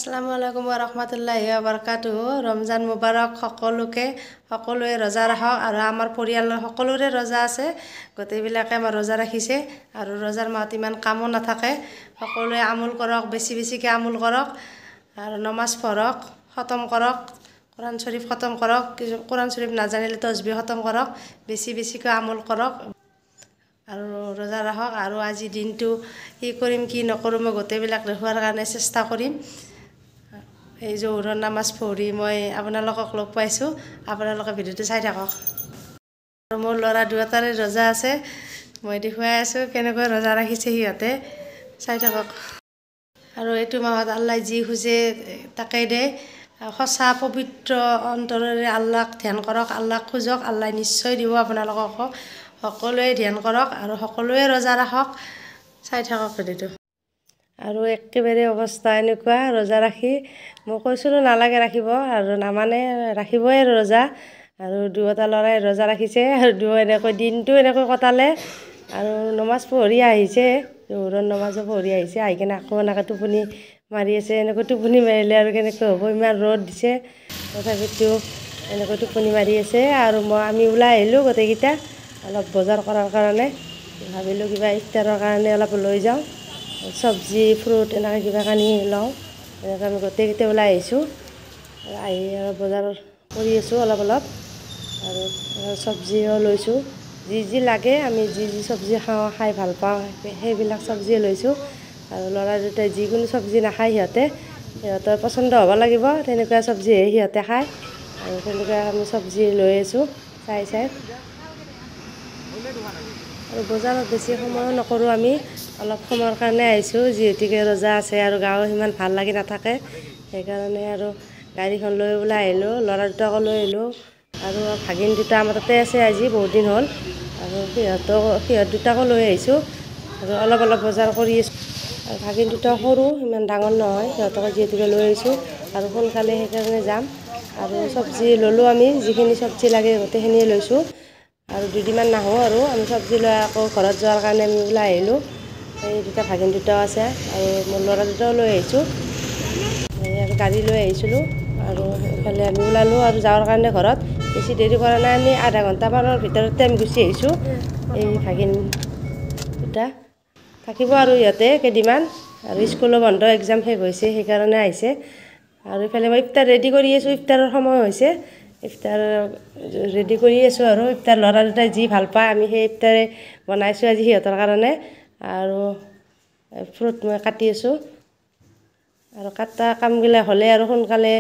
আসসালামু আলাইকুম ওয়া ৰাহমাতুল্লাহি ওয়া বাৰাকাতুহু। ৰমজান মুবাৰক সকলোৱে ৰোজা ৰাখক আৰু আমাৰ পৰিয়ালৰ সকলোৰে ৰোজা আছে, গোটেইবিলাকে আমাৰ ৰোজা ৰাখিছে আৰু ৰোজাৰ মাহত ইমান কামো নাথাকে। সকলোৱে আমুল কৰক, বেছিকৈ আমুল কৰক আৰু নমাজ পঢ়ক, খতম কৰক, কোৰাণ শ্বৰীফ খতম কৰক, কোৰাণ শ্বৰীফ নাজানিলে তসবিহ খতম কৰক, বেছিকৈ আমুল কৰক আৰু ৰোজা ৰাখক। আৰু আজি দিনটো কি কৰিম কি নকৰোঁ মই গোটেইবিলাক দেখুৱাৰ কাৰণে চেষ্টা কৰিম। এই জোহৰৰ নামাজ পঢ়ি মই আপোনালোকক লগ পাইছোঁ, আপোনালোকে ভিডিঅ'টো চাই থাকক। আৰু মোৰ ল'ৰা দুয়োটাৰে ৰোজা আছে, মই দেখুৱাই আছোঁ কেনেকৈ ৰোজা ৰাখিছে সিহঁতে, চাই থাকক। আৰু এইটো মাহত আল্লাই যি খোজে তাকেই দে। সঁচা পবিত্ৰ অন্তৰেৰে আল্লাহক ধ্যান কৰক, আল্লাহক খোজক, আল্লাই নিশ্চয় দিব আপোনালোকক। সকলোৱে ধ্যান কৰক আৰু সকলোৱে ৰোজা ৰাখক, চাই থাকক ভিডিঅ'টো। আৰু একেবাৰে অৱস্থা এনেকুৱা ৰোজা ৰাখি, মই কৈছিলোঁ নালাগে ৰাখিব আৰু নামানে, ৰাখিবই ৰোজা। আৰু দুয়োটা ল'ৰাই ৰোজা ৰাখিছে আৰু এনেকৈ দিনটো এনেকৈ কটালে আৰু নমাজ পঢ়ি আহিছে, জোহৰৰ নমাজো পঢ়ি আহিছে, আহি কিনে আকৌ এনেকৈ টোপনি মাৰি আছে। এনেকৈ টোপনি মাৰিলে আৰু কেনেকৈ হ'ব, ইমান ৰ'দ দিছে, তথাপিতো এনেকৈ টোপনি মাৰি আছে। আৰু আমি ওলাই আহিলোঁ গোটেইকেইটা অলপ বজাৰ কৰাৰ কাৰণে, ভাবিলোঁ কিবা ইফতাৰৰ কাৰণে অলপ লৈ যাওঁ, চব্জি ফ্ৰুট এনেকৈ কিবা কানি লওঁ। এনেকৈ আমি গোটেইকেইটা ওলাই আহিছোঁ, আহি আৰু বজাৰ কৰি আছোঁ অলপ আৰু চব্জিও লৈছোঁ, যি লাগে আমি যি চব্জি খাওঁ, খাই ভাল পাওঁ সেইবিলাক চব্জিয়ে লৈছোঁ। আৰু ল'ৰা দুটাই যিকোনো চব্জি নাখায়, সিহঁতৰ পচন্দ হ'ব লাগিব তেনেকুৱা চব্জিহে সিহঁতে খায়। আৰু তেনেকুৱা আমি চব্জি লৈ আছোঁ চাই। আৰু বজাৰত বেছি সময়ো নকৰোঁ, আমি অলপ সময়ৰ কাৰণে আহিছোঁ, যিহেতুকে ৰোজা আছে আৰু গাও সিমান ভাল লাগি নাথাকে, সেইকাৰণে আৰু গাড়ীখন লৈ ওলাই আহিলোঁ। ল'ৰা দুটাকো লৈ আহিলোঁ আৰু ভাগিন দুটা আমাৰ তাতে আছে আজি বহুত দিন হ'ল, আৰু সিহঁত দুটাকো লৈ আহিছোঁ আৰু অলপ বজাৰ কৰি আছোঁ। আৰু ভাগিন দুটা সৰু, ইমান ডাঙৰ নহয়, সিহঁতকো যিহেতুকে লৈ আহিছোঁ আৰু সোনকালে সেইকাৰণে যাম। আৰু চব্জি ল'লোঁ, আমি যিখিনি চব্জি লাগে গোটেইখিনিয়ে লৈছোঁ আৰু দুদিনমান নাহোঁ আৰু আমি চব্জি লৈ আকৌ ঘৰত যোৱাৰ কাৰণে আমি ওলাই আহিলোঁ। এই দুটা ভাগিন দুটাও আছে আৰু মোৰ ল'ৰা দুটাও লৈ আহিছোঁ, আৰু গাড়ী লৈ আহিছিলোঁ। আৰু এইফালে আমি ওলালোঁ আৰু যাৱাৰ কাৰণে ঘৰত বেছি দেৰি কৰা নাই, আমি আধা ঘণ্টামানৰ ভিতৰতে আমি গুচি আহিছোঁ। এই ভাগিন দুটা থাকিব আৰু ইহঁতে কেইদিনমান, আৰু স্কুলো বন্ধ, এক্সাম শেষ হৈছে সেইকাৰণে আহিছে। আৰু ইফালে মই ইফতাৰ ৰেডি কৰি আছোঁ, ইফতাৰৰ সময় হৈছে, ইফতাৰ ৰেডি কৰি আছোঁ। আৰু ইফতাৰ ল'ৰা দুটাই যি ভাল পায় আমি সেই ইফতাৰে বনাইছোঁ আজি সিহঁতৰ কাৰণে। আৰু ফ্ৰুট মই কাটি আছোঁ, আৰু কটা কামবিলাক হ'লে আৰু সোনকালে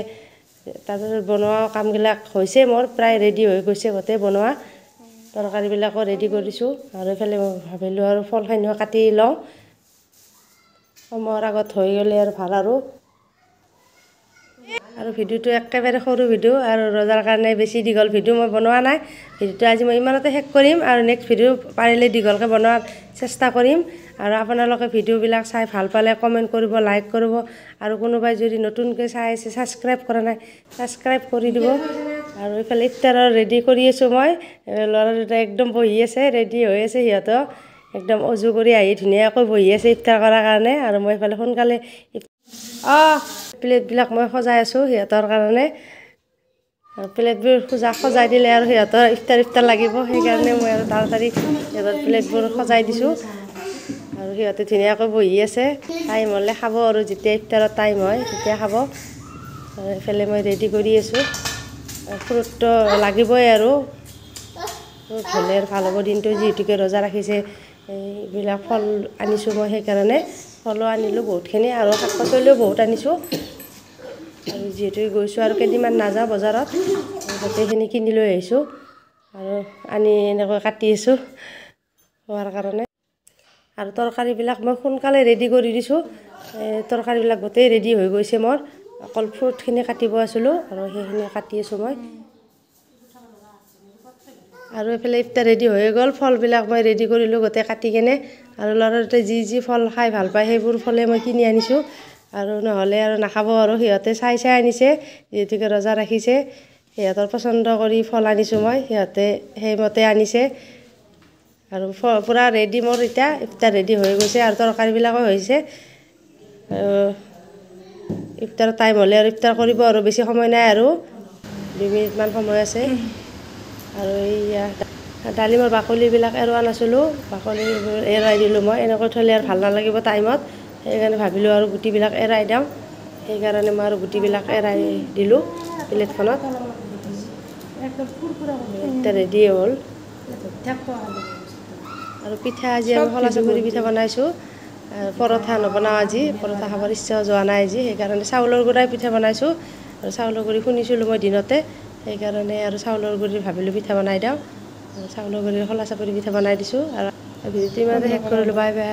তাৰপিছত বনোৱা কামবিলাক হৈছে, মোৰ প্ৰায় ৰেডি হৈ গৈছে গোটেই বনোৱা তৰকাৰীবিলাকো ৰেডি কৰিছোঁ। আৰু এইফালে মই ভাবিলোঁ আৰু ফলখিনিও কাটি লওঁ, সময়ৰ আগত হৈ গ'লে আৰু ভাল। আৰু ভিডিঅ'টো একেবাৰে সৰু ভিডিঅ' আৰু ৰোজাৰ কাৰণে বেছি দীঘল ভিডিঅ' মই বনোৱা নাই। ভিডিঅ'টো আজি মই ইমানতে শেষ কৰিম আৰু নেক্সট ভিডিঅ' পাৰিলে দীঘলকৈ বনোৱাৰ চেষ্টা কৰিম। আৰু আপোনালোকে ভিডিঅ'বিলাক চাই ভাল পালে কমেণ্ট কৰিব, লাইক কৰিব, আৰু কোনোবাই যদি নতুনকৈ চাই আছে ছাবস্ক্ৰাইব কৰা নাই ছাবস্ক্ৰাইব কৰি দিব। আৰু এইফালে ইফতাৰৰ ৰেডি কৰি আছোঁ মই, ল'ৰা দুটা একদম বহি আছে, ৰেডি হৈ আছে, সিহঁতক একদম অজু কৰি আহি ধুনীয়াকৈ বহি আছে ইফতাৰ কৰাৰ কাৰণে। আৰু মই এইফালে সোনকালে প্লেটবিলাক মই সজাই আছোঁ সিহঁতৰ কাৰণে, আৰু প্লেটবোৰ সজাই দিলে আৰু সিহঁতৰ ইফতাৰ লাগিব, সেইকাৰণে মই আৰু তাড়াতাড়ি সিহঁতৰ প্লেটবোৰ সজাই দিছোঁ। আৰু সিহঁতে ধুনীয়াকৈ বহি আছে, টাইম হ'লে খাব, আৰু যেতিয়া ইফতাৰৰ টাইম হয় তেতিয়া খাব। আৰু এইফালে মই ৰেডি কৰি আছোঁ, ফ্ৰুটটো লাগিবই, আৰু ফ্ৰুট হ'লে ভাল হ'ব দিনটো, যিহেতুকে ৰোজা ৰাখিছে। এইবিলাক ফল আনিছোঁ মই, সেইকাৰণে ফলো আনিলোঁ বহুতখিনি, আৰু শাক পাচলিও বহুত আনিছোঁ। আৰু যিহেতু গৈছোঁ আৰু কেইদিনমান নাযাওঁ বজাৰত, গোটেইখিনি কিনি লৈ আহিছোঁ আৰু আনি এনেকৈ কাটি আছোঁ খোৱাৰ কাৰণে। আৰু তৰকাৰীবিলাক মই সোনকালে ৰেডি কৰি দিছোঁ, তৰকাৰীবিলাক গোটেই ৰেডি হৈ গৈছে মোৰ, অকল ফ্ৰুটখিনি কাটিব আছিলোঁ আৰু সেইখিনি কাটি আছোঁ মই। আৰু এইফালে ইফতাৰ ৰেডি হৈ গ'ল, ফলবিলাক মই ৰেডি কৰিলোঁ গোটেই কাটি কেনে। আৰু ল'ৰা দুটাই যি ফল খাই ভাল পায় সেইবোৰ ফলে মই কিনি আনিছোঁ, আৰু নহ'লে আৰু নাখাব, আৰু সিহঁতে চাই আনিছে, যিহেতুকে ৰোজা ৰাখিছে সিহঁতৰ পচন্দ কৰি ফল আনিছোঁ মই, সিহঁতে সেইমতে আনিছে। আৰু পূৰা ৰেডি মোৰ এতিয়া ইফতাৰ ৰেডি হৈ গৈছে, আৰু তৰকাৰীবিলাকো হৈছে। ইফতাৰৰ টাইম হ'লে আৰু ইফতাৰ কৰিব আৰু বেছি সময় নাই আৰু 2 মিনিটমান সময় আছে আৰু এইয়া ডালিমৰ বাকলিবিলাক এৰোৱা নাছিলোঁ বাকলিবোৰ এৰাই দিলোঁ মই এনেকৈ থ'লে আৰু ভাল নালাগিব টাইমত সেইকাৰণে ভাবিলোঁ আৰু গুটিবিলাক এৰাই দিওঁ সেইকাৰণে মই আৰু গুটিবিলাক এৰাই দিলোঁ প্লেটখনত এতিয়া ৰেডি হ'ল আৰু পিঠা আজি আমি খলা চাপৰি পিঠা বনাইছোঁ পৰঠা নবনাওঁ আজি পৰঠা খাবৰ ইচ্ছাও যোৱা নাই আজি সেইকাৰণে চাউলৰ গুড়াই পিঠা বনাইছোঁ আৰু চাউলৰ গুড়ি খুন্দিছিলোঁ মই দিনতে সেইকাৰণে আৰু চাউলৰ গুড়ি ভাবিলোঁ পিঠা বনাই দিওঁ চাউলৰ গুড়িৰ খলা চাপৰি পিঠা বনাই দিছোঁ আৰু ভিডিঅ'টো ইমানতে শেষ কৰিলোঁ বাই বাই